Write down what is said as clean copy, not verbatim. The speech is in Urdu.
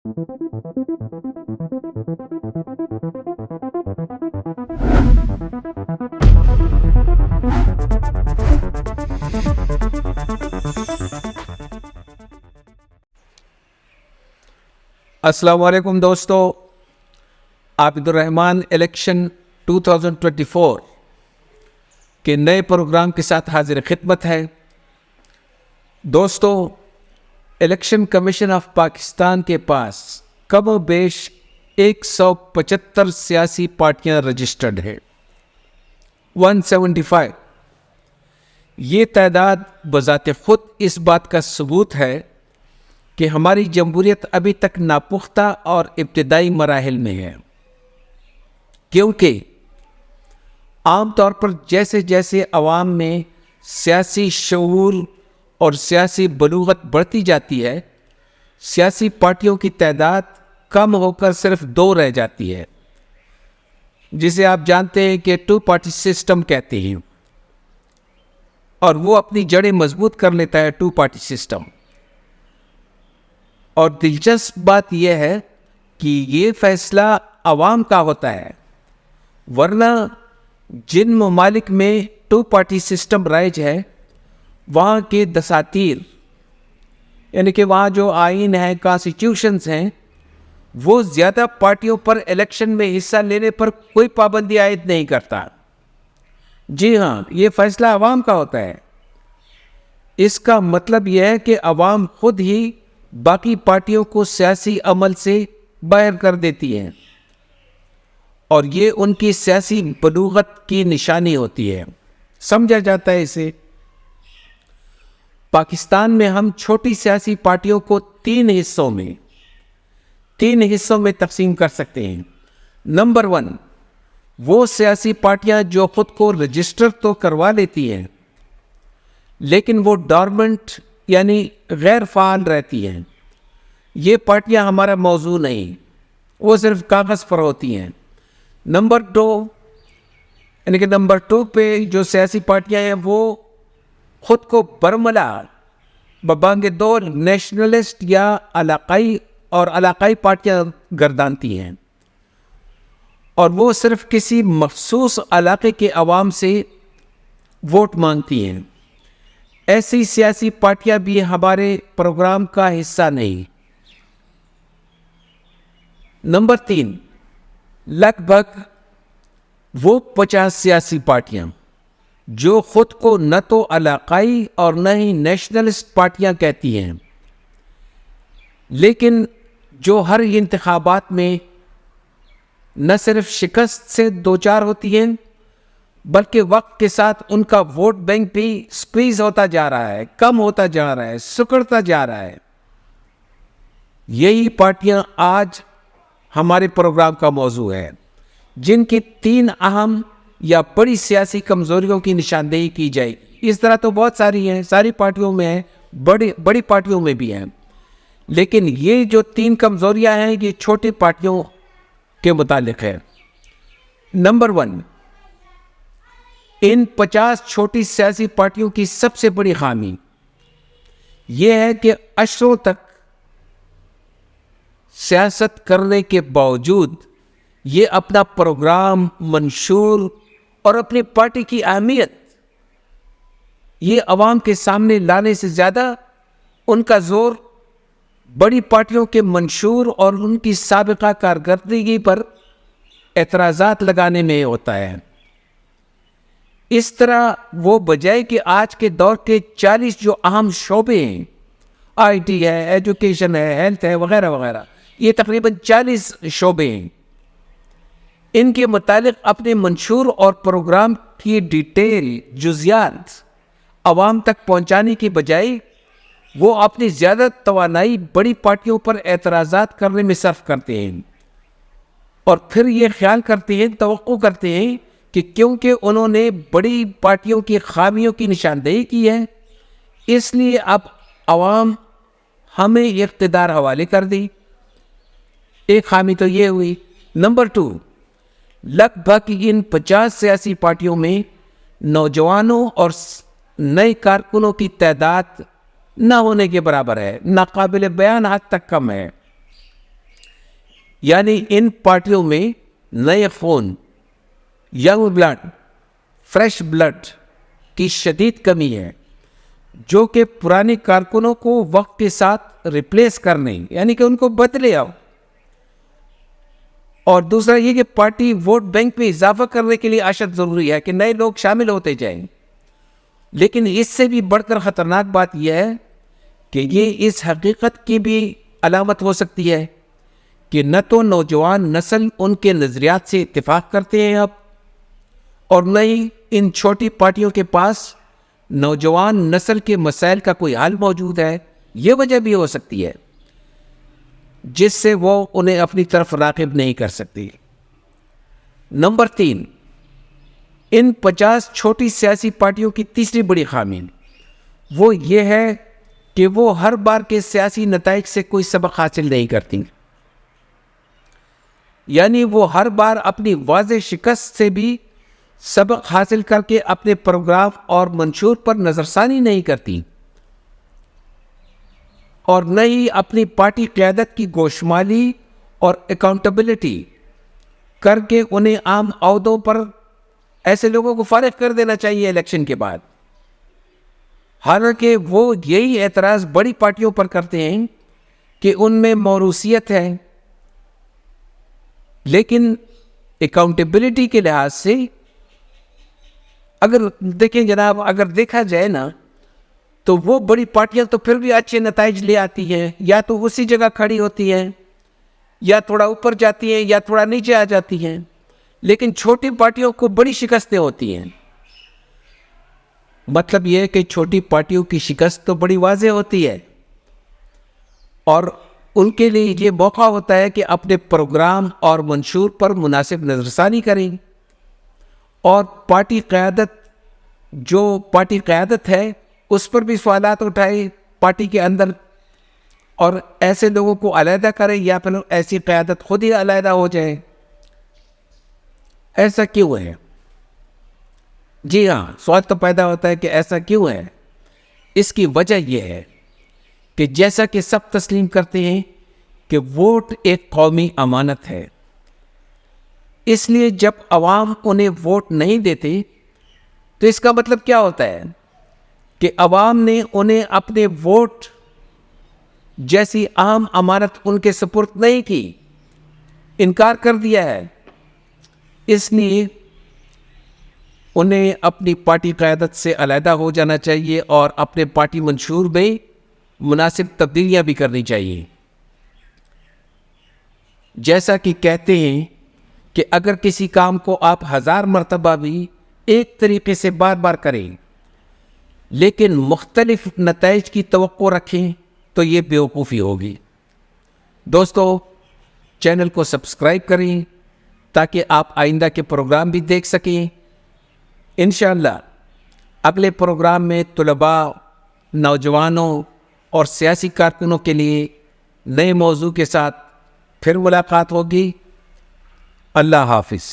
السلام علیکم دوستو، عابد الرحمان الیکشن 2024 کے نئے پروگرام کے ساتھ حاضر خدمت ہے۔ دوستو، الیکشن کمیشن آف پاکستان کے پاس کم و بیش 175 سیاسی پارٹیاں رجسٹرڈ ہیں، 175۔ یہ تعداد بذات خود اس بات کا ثبوت ہے کہ ہماری جمہوریت ابھی تک ناپختہ اور ابتدائی مراحل میں ہے، کیونکہ عام طور پر جیسے جیسے عوام میں سیاسی شعور اور سیاسی بلوغت بڑھتی جاتی ہے، سیاسی پارٹیوں کی تعداد کم ہو کر صرف 2 رہ جاتی ہے، جسے آپ جانتے ہیں کہ 2 پارٹی سسٹم کہتے ہیں، اور وہ اپنی جڑیں مضبوط کر لیتا ہے 2 پارٹی سسٹم۔ اور دلچسپ بات یہ ہے کہ یہ فیصلہ عوام کا ہوتا ہے، ورنہ جن ممالک میں 2 پارٹی سسٹم رائج ہے وہاں کے دساتیر، یعنی کہ وہاں جو آئین ہیں، کانسٹیٹیوشنز ہیں، وہ زیادہ پارٹیوں پر الیکشن میں حصہ لینے پر کوئی پابندی عائد نہیں کرتا۔ جی ہاں، یہ فیصلہ عوام کا ہوتا ہے۔ اس کا مطلب یہ ہے کہ عوام خود ہی باقی پارٹیوں کو سیاسی عمل سے باہر کر دیتی ہیں، اور یہ ان کی سیاسی بلوغت کی نشانی ہوتی ہے، سمجھا جاتا ہے اسے۔ پاکستان میں ہم چھوٹی سیاسی پارٹیوں کو 3 حصوں میں تقسیم کر سکتے ہیں۔ نمبر 1، وہ سیاسی پارٹیاں جو خود کو رجسٹر تو کروا لیتی ہیں لیکن وہ ڈارمنٹ یعنی غیر فعال رہتی ہیں۔ یہ پارٹیاں ہمارا موضوع نہیں، وہ صرف کاغذ پر ہوتی ہیں۔ نمبر 2، یعنی کہ نمبر 2 پہ جو سیاسی پارٹیاں ہیں وہ خود کو برملا ببانگ دور نیشنلسٹ یا علاقائی پارٹیاں گردانتی ہیں، اور وہ صرف کسی مخصوص علاقے کے عوام سے ووٹ مانگتی ہیں۔ ایسی سیاسی پارٹیاں بھی ہمارے پروگرام کا حصہ نہیں۔ نمبر 3، لگ بھگ وہ 50 سیاسی پارٹیاں جو خود کو نہ تو علاقائی اور نہ ہی نیشنلسٹ پارٹیاں کہتی ہیں، لیکن جو ہر انتخابات میں نہ صرف شکست سے دوچار ہوتی ہیں بلکہ وقت کے ساتھ ان کا ووٹ بینک بھی سکویز ہوتا جا رہا ہے، کم ہوتا جا رہا ہے، سکڑتا جا رہا ہے۔ یہی پارٹیاں آج ہمارے پروگرام کا موضوع ہے، جن کی 3 اہم یا بڑی سیاسی کمزوریوں کی نشاندہی کی جائے گی۔ اس طرح تو بہت ساری ہیں، ساری پارٹیوں میں ہیں، بڑی پارٹیوں میں بھی ہیں، لیکن یہ جو 3 کمزوریاں ہیں یہ چھوٹی پارٹیوں کے متعلق ہے۔ نمبر 1، ان 50 چھوٹی سیاسی پارٹیوں کی سب سے بڑی خامی یہ ہے کہ عشروں تک سیاست کرنے کے باوجود یہ اپنا پروگرام، منشور اور اپنی پارٹی کی اہمیت یہ عوام کے سامنے لانے سے زیادہ ان کا زور بڑی پارٹیوں کے منشور اور ان کی سابقہ کارکردگی پر اعتراضات لگانے میں ہوتا ہے۔ اس طرح وہ بجائے کہ آج کے دور کے 40 جو اہم شعبے ہیں، آئی ٹی ہے، ایجوکیشن ہے، ہیلتھ ہے، وغیرہ وغیرہ، یہ تقریباً 40 شعبے ہیں، ان کے متعلق اپنے منشور اور پروگرام کی ڈیٹیل، جزیات عوام تک پہنچانے کی بجائے وہ اپنی زیادہ توانائی بڑی پارٹیوں پر اعتراضات کرنے میں صرف کرتے ہیں، اور پھر یہ خیال کرتے ہیں، توقع کرتے ہیں کہ کیونکہ انہوں نے بڑی پارٹیوں کی خامیوں کی نشاندہی کی ہے اس لیے اب عوام ہمیں اقتدار حوالے کر دی۔ ایک خامی تو یہ ہوئی۔ نمبر 2، لگ بھگ ان 50 سیاسی پارٹیوں میں نوجوانوں اور نئے کارکنوں کی تعداد نہ ہونے کے برابر ہے، ناقابل بیان حد تک کم ہے۔ یعنی ان پارٹیوں میں نئے خون، ینگ بلڈ، فریش بلڈ کی شدید کمی ہے، جو کہ پرانے کارکنوں کو وقت کے ساتھ ریپلیس کرنے، یعنی کہ ان کو بدلے آؤ۔ اور دوسرا یہ کہ پارٹی ووٹ بینک میں اضافہ کرنے کے لیے اشد ضروری ہے کہ نئے لوگ شامل ہوتے جائیں، لیکن اس سے بھی بڑھ کر خطرناک بات یہ ہے کہ یہ اس حقیقت کی بھی علامت ہو سکتی ہے کہ نہ تو نوجوان نسل ان کے نظریات سے اتفاق کرتے ہیں اب، اور نہ ہی ان چھوٹی پارٹیوں کے پاس نوجوان نسل کے مسائل کا کوئی حل موجود ہے۔ یہ وجہ بھی ہو سکتی ہے جس سے وہ انہیں اپنی طرف راغب نہیں کر سکتی۔ نمبر 3، ان 50 چھوٹی سیاسی پارٹیوں کی تیسری بڑی خامی وہ یہ ہے کہ وہ ہر بار کے سیاسی نتائج سے کوئی سبق حاصل نہیں کرتی، یعنی وہ ہر بار اپنی واضح شکست سے بھی سبق حاصل کر کے اپنے پروگرام اور منشور پر نظر ثانی نہیں کرتی، اور نہ ہی اپنی پارٹی قیادت کی گوشمالی اور اکاؤنٹیبلٹی کر کے انہیں عام عہدوں پر ایسے لوگوں کو فارغ کر دینا چاہیے الیکشن کے بعد۔ حالانکہ وہ یہی اعتراض بڑی پارٹیوں پر کرتے ہیں کہ ان میں موروثیت ہے، لیکن اکاؤنٹیبلٹی کے لحاظ سے اگر دیکھیں جناب، اگر دیکھا جائے نا تو وہ بڑی پارٹیاں تو پھر بھی اچھے نتائج لے آتی ہیں، یا تو اسی جگہ کھڑی ہوتی ہیں، یا تھوڑا اوپر جاتی ہیں، یا تھوڑا نیچے آ جاتی ہیں، لیکن چھوٹی پارٹیوں کو بڑی شکستیں ہوتی ہیں۔ مطلب یہ ہے کہ چھوٹی پارٹیوں کی شکست تو بڑی واضح ہوتی ہے، اور ان کے لیے یہ موقع ہوتا ہے کہ اپنے پروگرام اور منشور پر مناسب نظر ثانی کریں، اور پارٹی قیادت ہے اس پر بھی سوالات اٹھائے پارٹی کے اندر، اور ایسے لوگوں کو علیحدہ کریں، یا پھر ایسی قیادت خود ہی علیحدہ ہو جائے۔ ایسا کیوں ہے؟ جی ہاں، سوال تو پیدا ہوتا ہے کہ ایسا کیوں ہے؟ اس کی وجہ یہ ہے کہ جیسا کہ سب تسلیم کرتے ہیں کہ ووٹ ایک قومی امانت ہے، اس لیے جب عوام انہیں ووٹ نہیں دیتے تو اس کا مطلب کیا ہوتا ہے کہ عوام نے انہیں اپنے ووٹ جیسی عام امانت ان کے سپرد نہیں کی، انکار کر دیا ہے۔ اس لیے انہیں اپنی پارٹی قیادت سے علیحدہ ہو جانا چاہیے، اور اپنے پارٹی منشور میں مناسب تبدیلیاں بھی کرنی چاہیے۔ جیسا کہ کہتے ہیں کہ اگر کسی کام کو آپ 1000 مرتبہ بھی ایک طریقے سے بار بار کریں لیکن مختلف نتائج کی توقع رکھیں تو یہ بیوقوفی ہوگی۔ دوستو، چینل کو سبسکرائب کریں تاکہ آپ آئندہ کے پروگرام بھی دیکھ سکیں۔ انشاءاللہ اگلے پروگرام میں طلباء، نوجوانوں اور سیاسی کارکنوں کے لیے نئے موضوع کے ساتھ پھر ملاقات ہوگی۔ اللہ حافظ۔